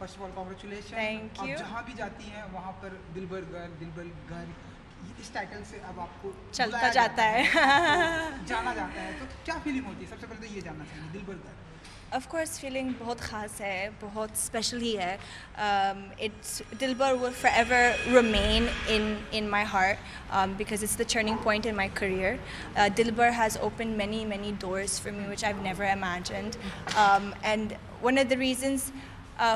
First of all congratulation. Thank आप you. जहाँ भी जाती हैं वहाँ पर दिलबर गर्ल इस टाइटल से अब आपको चलता बुलाया जाता है। तो जाना जाता है, तो क्या फीलिंग होती है? सबसे पहले तो ये जानना चाहिए दिलबर गर्ल। ऑफ कोर्स फीलिंग बहुत ख़ास है, बहुत स्पेशल ही है। It's Dilbar will forever remain in my heart because it's the turning point in my career. Dilbar has opened many doors for me which I've never imagined, and one of the reasons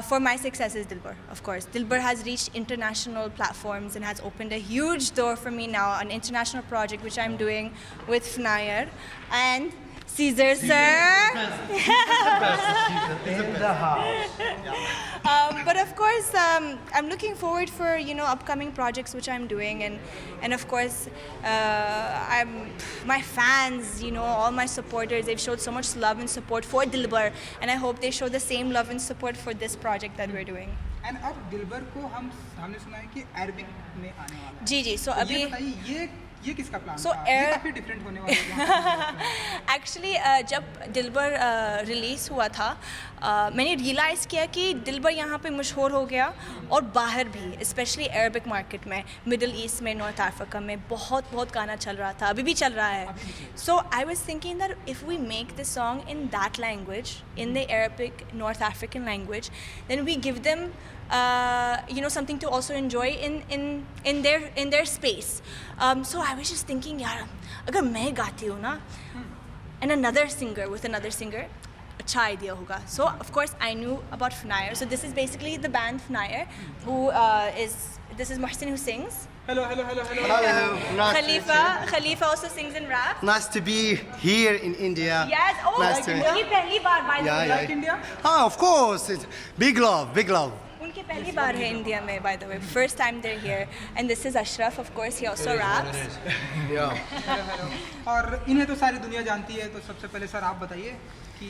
for my success is Dilbar, of course. Dilbar has reached international platforms and has opened a huge door for me now, an international project which I'm doing with Fnayer and Caesar sir. In the house. But of course, I'm looking forward for upcoming projects which I'm doing, and of course, my fans, all my supporters, they've showed so much love and support for Dilbar, and I hope they show the same love and support for this project that we're doing. And अब दिलबर को हमने सुना है कि Arabic में आने वाला है। जी सो तो अभी ये बताइए ये किसका प्लान So, था? ये काफी डिफरेंट होने वाला है। एक्चुअली जब दिलबर रिलीज़ हुआ था, मैंने रियलाइज़ किया कि दिलबर यहाँ पे मशहूर हो गया और बाहर भी, स्पेशली अरबिक मार्केट में, मिडल ईस्ट में, नॉर्थ अफ्रीका में बहुत गाना चल रहा था, अभी भी चल रहा है। So I was thinking that if we make this song in that language, in the Arabic North African language, then we give them something to also enjoy in their space. So I was just thinking, यार अगर मैं गाती हूँ ना and another singer with another singer, अच्छा idea होगा. So of course I knew about Fnayer. So this is basically the band Fnayer, who this is Mohsin who sings. Hello Khalifa also sings and raps. Nice to be here in India. Yes. Oh, Nice to- उनकी पहली बार by the way. Like India. Ah, of course. It's big love. उनकी पहली बार है India में, by the way. First time they're here. And this is Ashraf, of course. He also raps. Yeah. और इन्हें तो सारी दुनिया जानती है, तो सबसे पहले सर आप बताइए कि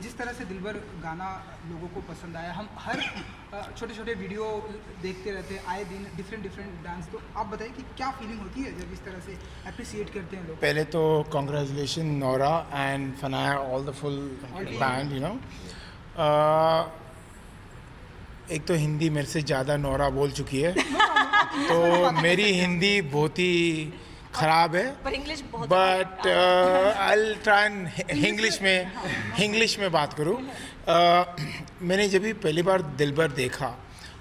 जिस तरह से दिलबर गाना लोगों को पसंद आया, हम हर छोटे वीडियो देखते रहते हैं आए दिन, डिफरेंट डांस, तो आप बताइए कि क्या फीलिंग होती है जब इस तरह से अप्रिसिएट करते हैं लोग? पहले तो congratulation Nora and Fanaya, all the full band, एक तो हिंदी मेरे से ज़्यादा नोरा बोल चुकी है तो मेरी हिंदी बहुत ही ख़राब है, पर इंग्लिश बहुत बट आई ट्राई इंग्लिश में बात करूँ। मैंने जब भी पहली बार दिलबर देखा,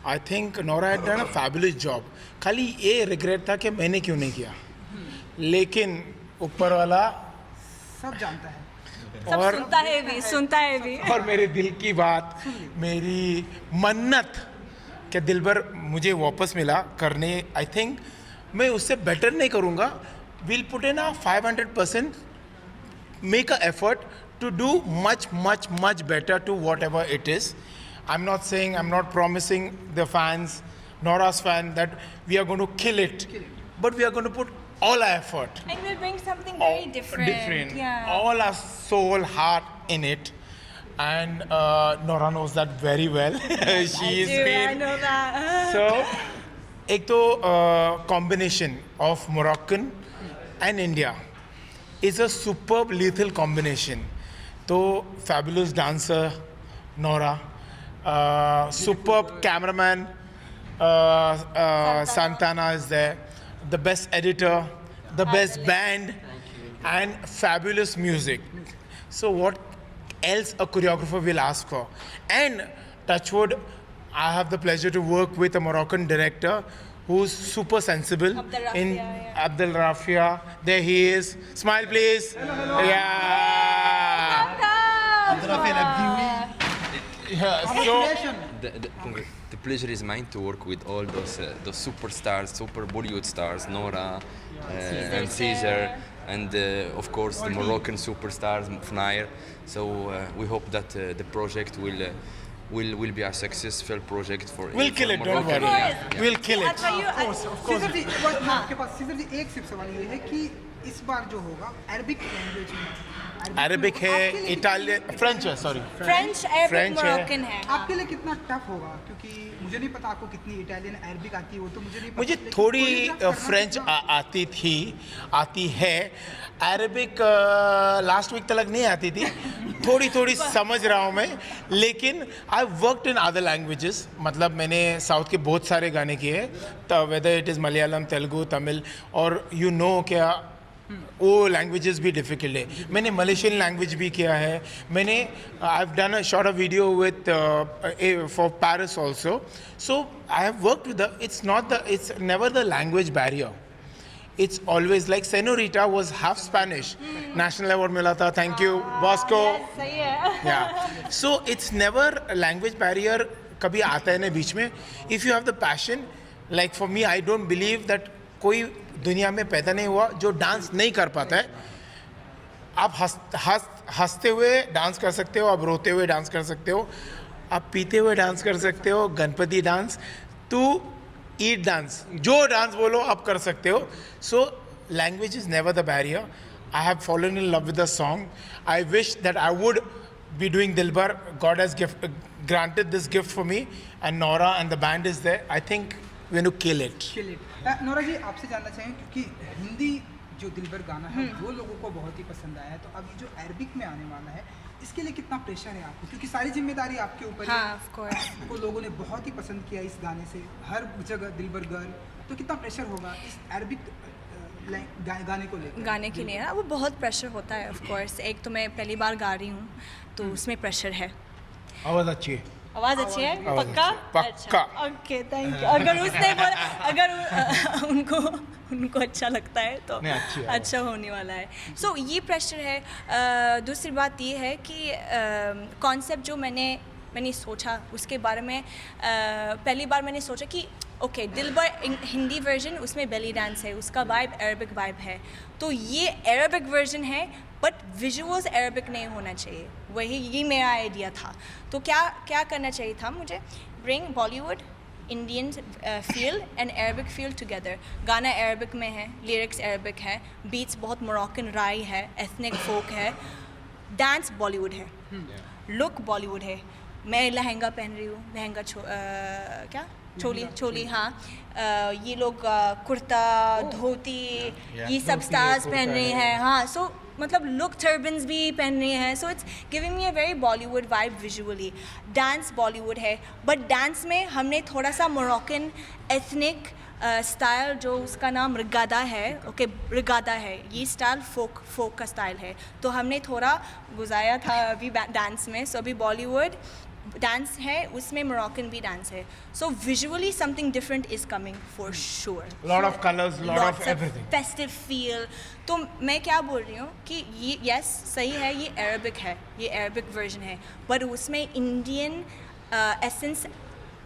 I think Nora had done a fabulous job. खाली ये रिग्रेट था कि मैंने क्यों नहीं किया, लेकिन ऊपर वाला सब जानता है। सब और सुनता है भी और मेरे दिल की बात, मेरी मन्नत कि दिलबर मुझे वापस मिला करने, आई थिंक मैं उससे बेटर नहीं करूँगा. Will put in a 500%, make an effort to do much better to whatever it is. I'm not saying, I'm not promising the fans, Nora's fan, that we are going to kill it, but we are going to put all our effort. and we'll bring something very different. Yeah. All our soul, heart in it. And Nora knows that very well. She's I been. know that. So, एक तो combination of Moroccan and India is a superb lethal combination. तो fabulous dancer Nora, superb cameraman Santana is there, the best editor, the best band, and fabulous music. So what else a choreographer will ask for? And touchwood, I have the pleasure to work with a Moroccan director who's super sensible. Abdel Rafia, in yeah. Abdel Rafia. There he is. Smile, please. Yeah. Yeah. So, The pleasure is mine to work with all those superstars, super Bollywood stars, Nora and Caesar, and of course the Moroccan superstars, Fnair. So we hope that the project will be a successful project for. we'll kill it. Don't Moroccan, worry. yeah. We'll kill it. Caesar ji, आपके पास scissor जी एक सिर्फ सवाल ये है कि इस बार जो होगा अरबिक लैंग्वेज में, Arabic है, Italian, French है, sorry. French, Arabic, French है. Moroccan है. आपके लिए कितना टफ होगा? क्योंकि मुझे नहीं पता आपको कितनी इटालियन अरबिक आती है, वो तो मुझे नहीं पता. मुझे लेकिन थोड़ी choreograph करना फ्रेंच कितना- आती है. अरेबिक लास्ट वीक तक नहीं आती थी. थोड़ी समझ रहा हूँ मैं, लेकिन I worked in other languages. मतलब मैंने साउथ के बहुत सारे गाने किए हैं, whether it is Malayalam, Telugu, Tamil, और यू नो क्या वो लैंग्वेजेस भी डिफ़िकल्ट है. मैंने मलेशियन लैंग्वेज भी किया है. मैंने I have done a short a video with for Paris also. So I have worked with it's never the language barrier. It's always like Senorita was half Spanish. National award mila tha. Thank you, Bosco. सही है. Yeah. So it's never a language barrier. कभी आता है ना बीच में. If you have the passion, like for me, I don't believe that कोई दुनिया में पैदा नहीं हुआ जो डांस नहीं कर पाता है. आप हंसते हुए डांस कर सकते हो, आप रोते हुए डांस कर सकते हो, आप पीते हुए डांस कर सकते हो, Ganpati dance, to eat dance, जो डांस बोलो आप कर सकते हो. So language is never the barrier. I have fallen in love with the song. I wish that I would be doing Dilbar. God has granted this gift for me, and Nora and the band is there. I think we're going to kill it. Nora ji, आपसे जानना चाहें क्योंकि हिंदी जो दिलबर गाना है वो लोगों को बहुत ही पसंद आया है, तो अभी जो अरबिक में आने वाला है इसके लिए कितना प्रेशर है आपको? क्योंकि सारी जिम्मेदारी आपके ऊपर हाँ, है. of course. को लोगों ने बहुत ही पसंद किया इस गाने से, हर जगह दिलबर गर्ल, तो कितना प्रेशर होगा इस अरबिक गाने को लेकर? गाने के लिए ना वो बहुत प्रेशर होता है ऑफ कोर्स. एक तो मैं पहली बार गा रही हूँ तो उसमें प्रेशर है. आवाज़ अच्छी है. आवाज़ अच्छी है? आवाज़ पक्का? अच्छी है, पक्का. Okay, thank you. अगर उसने बोला, अगर उनको अच्छा लगता है तो नहीं, अच्छी है, अच्छा होने वाला है. सो ये प्रेशर है. दूसरी बात ये है कि कॉन्सेप्ट जो मैंने सोचा उसके बारे में, पहली बार मैंने सोचा कि ओके दिलबर हिंदी वर्जन, उसमें बेली डांस है, उसका वाइब अरबिक वाइब है, तो ये अरबिक वर्जन है बट विजुअल्स अरबिक नहीं होना चाहिए. ये मेरा आइडिया था. तो क्या करना चाहिए था मुझे? Bring Bollywood, Indian feel and Arabic feel together. गाना अरबिक में है, लिरिक्स अरबिक है, बीट्स बहुत मोरक्कन राई है, एथनिक फोक है, डांस बॉलीवुड है, लुक बॉलीवुड है. मैं लहंगा पहन रही हूँ, लहंगा क्या चोली हाँ. ये लोग कुर्ता, धोती, ये सब स्टार्स पहन रहे हैं. हाँ, सो मतलब लुक टर्बन्स भी पहन रहे हैं. So it's giving me a very Bollywood vibe visually. Dance Bollywood है बट डांस में हमने थोड़ा सा मोरक्कन एथनिक स्टाइल, जो उसका नाम रिगादा है, ओके रिगादा है, ये स्टाइल फोक का स्टाइल है, तो हमने थोड़ा गुजारा था अभी डांस में. सो अभी बॉलीवुड डांस है उसमें मोरक्कन भी डांस है. So visually something different is coming for sure. lot of colors, lot Lots of everything. festive feel. तो मैं क्या बोल रही हूँ कि ये yes सही है, ये Arabic है, ये Arabic version है, but उसमें Indian essence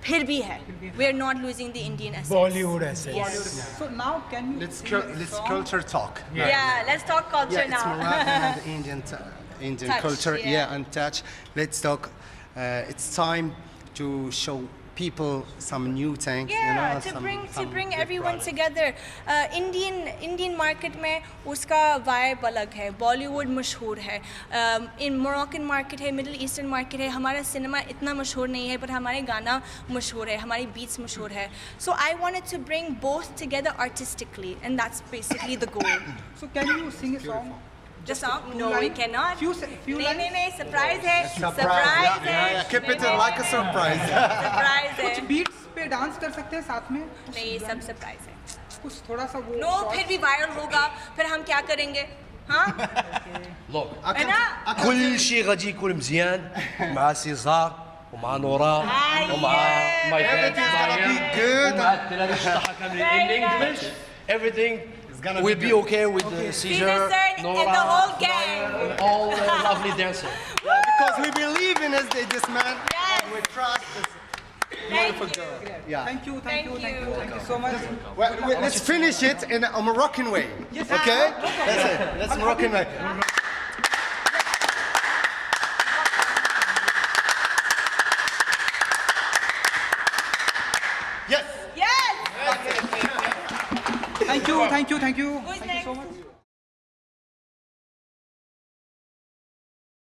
फिर भी है. We are not losing the Indian essence. Bollywood essence. Yes. So now can you Let's sing a let's song? culture talk. Yeah, let's talk culture Yeah, it's now. Moroccan and Indian Touch, culture. yeah. Yeah, and touch. Let's talk. It's time to show people some new things. Yeah, you know, to bring good everyone product. together. Indian market में उसका vibe अलग है. Bollywood मशहूर है. In Moroccan market है, Middle Eastern market है. हमारा cinema इतना मशहूर नहीं है, पर हमारे गाना मशहूर है, हमारी beats मशहूर है. So I wanted to bring both together artistically, and that's basically the goal. So can you sing a song? The song? Two No, we lines? cannot. Few नहीं नहीं surprise है. Surprise. Yeah. Keep it like a surprise. Surprise है. कुछ beats पे dance कर सकते हैं साथ में? नहीं सब surprise है. कुछ थोड़ा सा वो No, short- फिर भी viral होगा. फिर हम क्या करेंगे? हाँ? है ना? كل شيء غادي يكون مزيان مع سيزار ومع نوران ومع ماي Everything's gonna be good. ومع الدراري الشطحة كاملين in English everything gonna will be be okay with Caesar Caesar, and Nora, the whole gang. and all lovely dancers. Because we believe in this man. Yes. And we trust this Thank beautiful you. girl. Yeah. Thank you Thank you. so much. Well, let's finish it in a Moroccan way. Yes, Okay? no problem. That's it. That's Moroccan way. Yes. Yes. Thank you. Who is